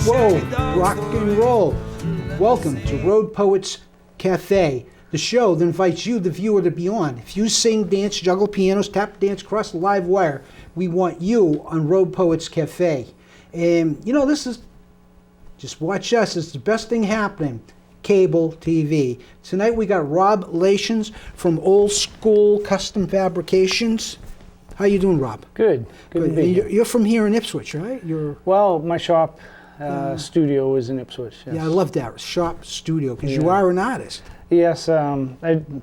Whoa, rock and roll. Welcome to Road Poets Cafe, the show that invites you, the viewer, to be on. If you sing, dance, juggle pianos, tap dance, cross the live wire, we want you on Road Poets Cafe. And you know, this is, just watch us, it's the best thing happening. Cable TV. Tonight we got Rob Lations from Old School Custom Fabrications. How you doing, Rob? Good. Good to be here. You're from here in Ipswich, right? Well, my shop studio is in Ipswich. Yes. Yeah, I love that shop studio because you are an artist. Yes,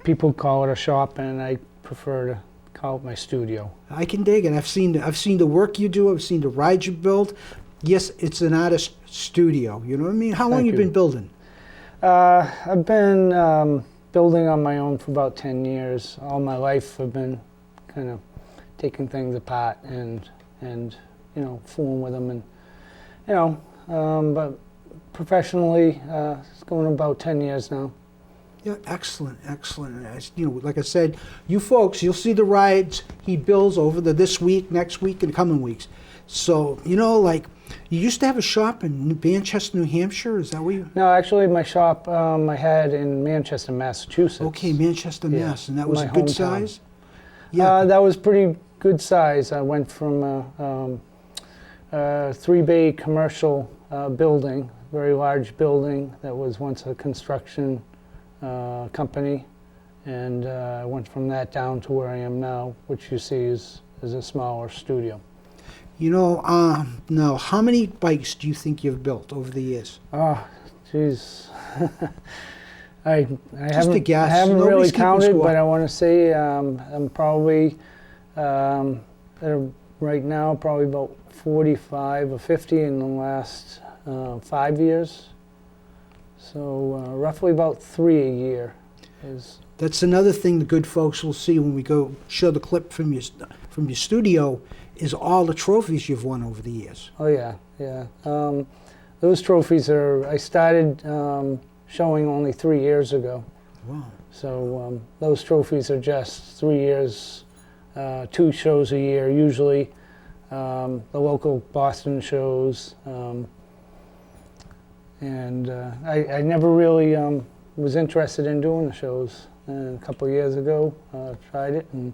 people call it a shop, and I prefer to call it my studio. I can dig it. I've seen the work you do. I've seen the rides you build. Yes, it's an artist studio. You know what I mean? How long you been building? I've been building on my own for about 10 years. All my life I've been kind of taking things apart and you know, fooling with them, and you know, but professionally it's going about 10 years now. Yeah, excellent. As, you know, like I said, you folks, you'll see the rides he builds over this week, next week, and coming weeks. So, you know, like, you used to have a shop in Manchester, New Hampshire. Is that where you? No, actually, my shop I had in Manchester, Massachusetts. Okay, Manchester, Mass, and that was a good hometown. size. Yeah, that was pretty good size. I went from a 3-bay commercial building, very large building that was once a construction company, and I went from that down to where I am now, which you see is a smaller studio. You know, now, how many bikes do you think you've built over the years? Oh, geez. I Just a guess. haven't Nobody's really keeping counted, score. but I want to say I'm probably, right now, probably about 45 or 50 in the last 5 years. So roughly about 3 a year. That's another thing the good folks will see when we go show the clip from your studio, is all the trophies you've won over the years. Oh yeah. Those trophies I started showing only 3 years ago. Wow. So those trophies are just 3 years, 2 shows a year, usually the local Boston shows. And I never really was interested in doing the shows. And a couple of years ago, tried it, and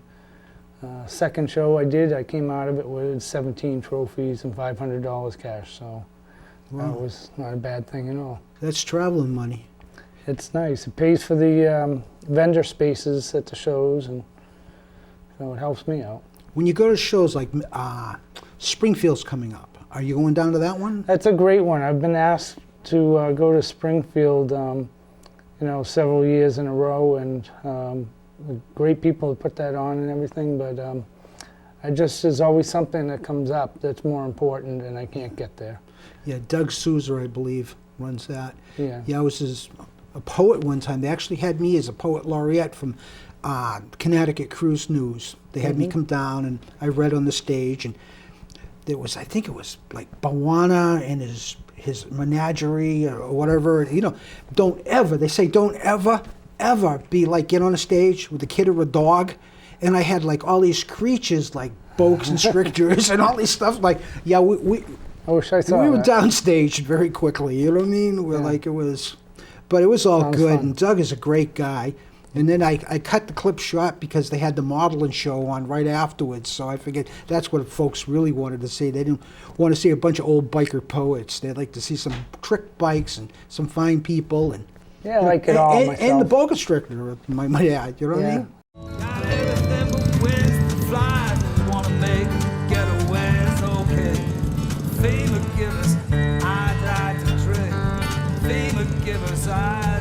second show I came out of it with 17 trophies and $500 cash. So Wow. that was not a bad thing at all. That's traveling money. It's nice. It pays for the vendor spaces at the shows, and so it helps me out. When you go to shows like Springfield's coming up, are you going down to that one? That's a great one. I've been asked to go to Springfield, you know, several years in a row, and great people to put that on and everything. But there's always something that comes up that's more important, and I can't get there. Yeah, Doug Souza, I believe, runs that. Yeah. Yeah, I was a poet one time. They actually had me as a poet laureate from Connecticut Cruise News. They had me come down, and I read on the stage, and there was, I think it was like Bawana and his menagerie or whatever. You know, don't ever be like, get on a stage with a kid or a dog. And I had like all these creatures like boa constrictors and all these stuff. Like, yeah, I wish I saw we were that. downstage very quickly, you know what I mean? We're like, but it was all Sounds good. fun. And Doug is a great guy. And then I cut the clip short because they had the modeling show on right afterwards. So I figured that's what folks really wanted to see. They didn't want to see a bunch of old biker poets. They'd like to see some trick bikes and some fine people. And Yeah, I like it all myself. And the boa constrictor, might add, you know what I mean? Got everything but wings to fly. Just wanna make getaways, okay. Fame give us, I die to drink. Fame give us, I